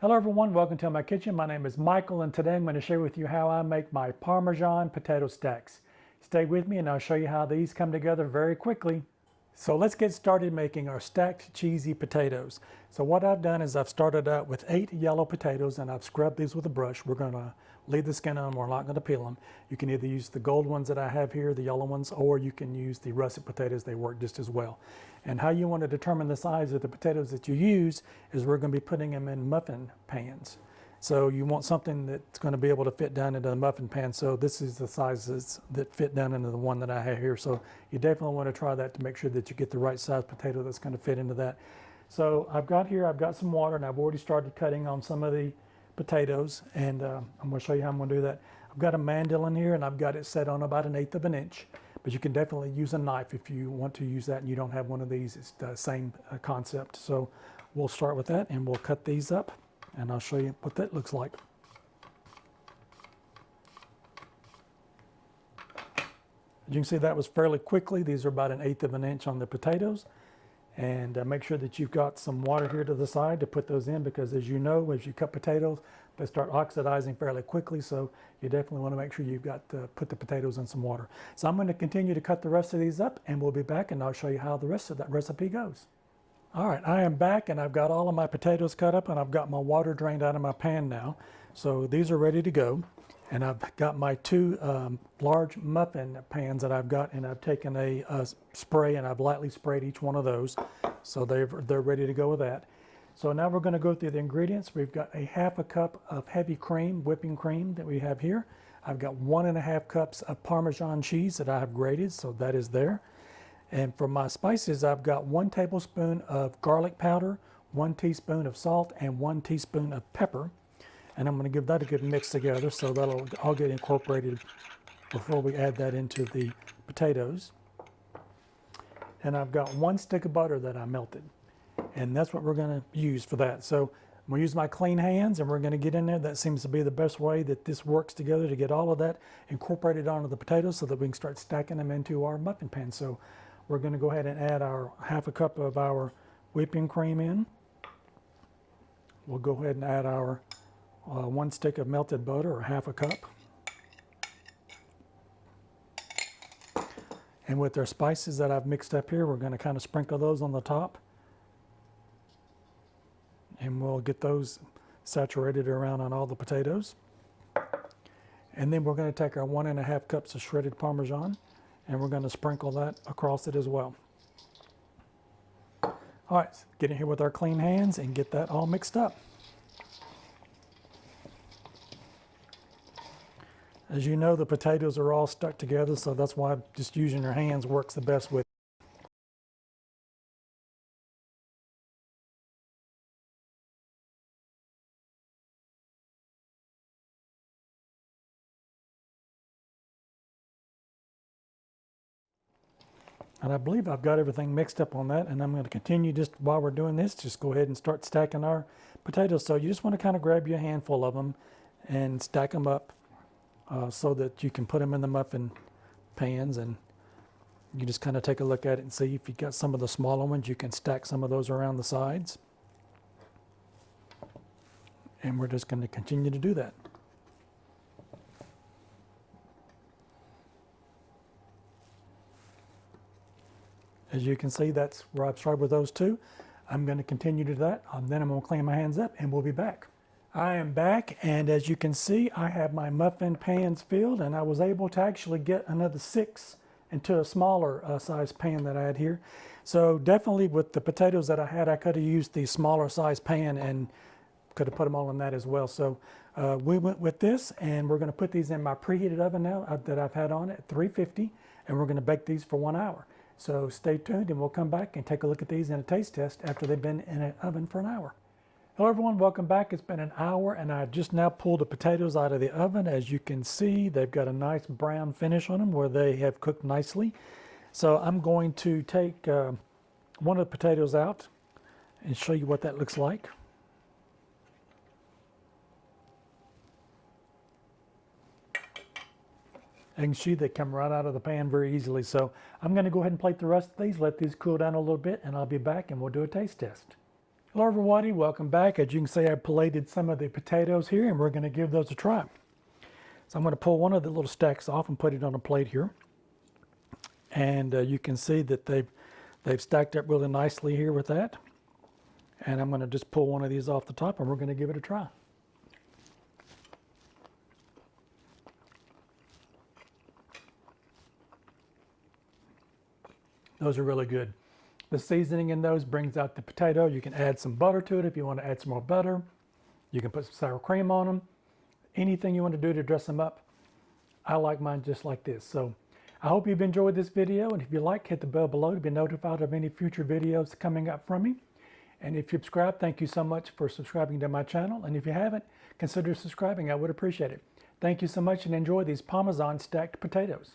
Hello everyone, welcome to my kitchen. My name is Michael and today I'm going to share with you how I make my Parmesan potato stacks. Stay with me and I'll show you how these come together very quickly. So let's get started making our stacked cheesy potatoes. So what I've done is I've started out with 8 yellow potatoes and I've scrubbed these with a brush. We're going to leave the skin on, we're not going to peel them. You can either use the gold ones that I have here, the yellow ones, or you can use the russet potatoes. They work just as well. And how you want to determine the size of the potatoes that you use is we're going to be putting them in muffin pans. So you want something that's going to be able to fit down into the muffin pan. So this is the sizes that fit down into the one that I have here. So you definitely want to try that to make sure that you get the right size potato that's going to fit into that. So I've got some water and I've already started cutting on some of the potatoes, and I'm going to show you how I'm going to do that. I've got a mandil in here and I've got it set on about 1/8 of an inch, but you can definitely use a knife if you want to use that and you don't have one of these. It's the same concept. So we'll start with that and we'll cut these up and I'll show you what that looks like. As you can see, that was fairly quickly. These are about 1/8 of an inch on the potatoes. And make sure that you've got some water here to the side to put those in, because as you know, as you cut potatoes, they start oxidizing fairly quickly. So you definitely want to make sure you've got to put the potatoes in some water. So I'm going to continue to cut the rest of these up and we'll be back and I'll show you how the rest of that recipe goes. All right, I am back and I've got all of my potatoes cut up and I've got my water drained out of my pan now. So these are ready to go. And I've got my 2 large muffin pans that I've got, and I've taken a spray and I've lightly sprayed each one of those. So they're ready to go with that. So now we're going to go through the ingredients. We've got 1/2 cup of heavy cream, whipping cream that we have here. I've got 1.5 cups of Parmesan cheese that I have grated, so that is there. And for my spices, I've got 1 tablespoon of garlic powder, 1 teaspoon of salt, and 1 teaspoon of pepper. And I'm going to give that a good mix together so that'll all get incorporated before we add that into the potatoes. And I've got 1 stick of butter that I melted. And that's what we're going to use for that. So I'm going to use my clean hands and we're going to get in there. That seems to be the best way that this works together to get all of that incorporated onto the potatoes so that we can start stacking them into our muffin pan. So we're going to go ahead and add our 1/2 cup of our whipping cream in. We'll go ahead and add our 1 stick of melted butter, or 1/2 cup. And with our spices that I've mixed up here, we're going to kind of sprinkle those on the top. And we'll get those saturated around on all the potatoes. And then we're going to take our 1.5 cups of shredded Parmesan and we're going to sprinkle that across it as well. All right, get in here with our clean hands and get that all mixed up. As you know, the potatoes are all stuck together, so that's why just using your hands works the best with. And I believe I've got everything mixed up on that, and I'm going to continue just while we're doing this, just go ahead and start stacking our potatoes. So you just want to kind of grab you a handful of them and stack them up. So that you can put them in the muffin pans, and you just kind of take a look at it and see if you got some of the smaller ones. You can stack some of those around the sides, and we're just going to continue to do that. As you can see, that's where I've started with those 2. I'm going to continue to do that, then I'm going to clean my hands up and we'll be back. I am back, and as you can see, I have my muffin pans filled, and I was able to actually get another 6 into a smaller size pan that I had here. So definitely with the potatoes that I had, I could have used the smaller size pan and could have put them all in that as well. So we went with this, and we're going to put these in my preheated oven now that I've had on at 350, and we're going to bake these for 1 hour. So stay tuned, and we'll come back and take a look at these in a taste test after they've been in an oven for 1 hour. Hello everyone, welcome back. It's been 1 hour and I've just now pulled the potatoes out of the oven. As you can see, they've got a nice brown finish on them where they have cooked nicely. So I'm going to take one of the potatoes out and show you what that looks like. You can see they come right out of the pan very easily. So I'm going to go ahead and plate the rest of these, let these cool down a little bit, and I'll be back and we'll do a taste test. Hello everybody, welcome back. As you can see, I plated some of the potatoes here and we're going to give those a try. So I'm going to pull one of the little stacks off and put it on a plate here. And you can see that they've stacked up really nicely here with that. And I'm going to just pull one of these off the top and we're going to give it a try. Those are really good. The seasoning in those brings out the potato. You can add some butter to it if you want to add some more butter. You can put some sour cream on them. Anything you want to do to dress them up. I like mine just like this. So I hope you've enjoyed this video, and if you like, hit the bell below to be notified of any future videos coming up from me. And if you subscribe, thank you so much for subscribing to my channel. And if you haven't, consider subscribing. I would appreciate it. Thank you so much and enjoy these Parmesan stacked potatoes.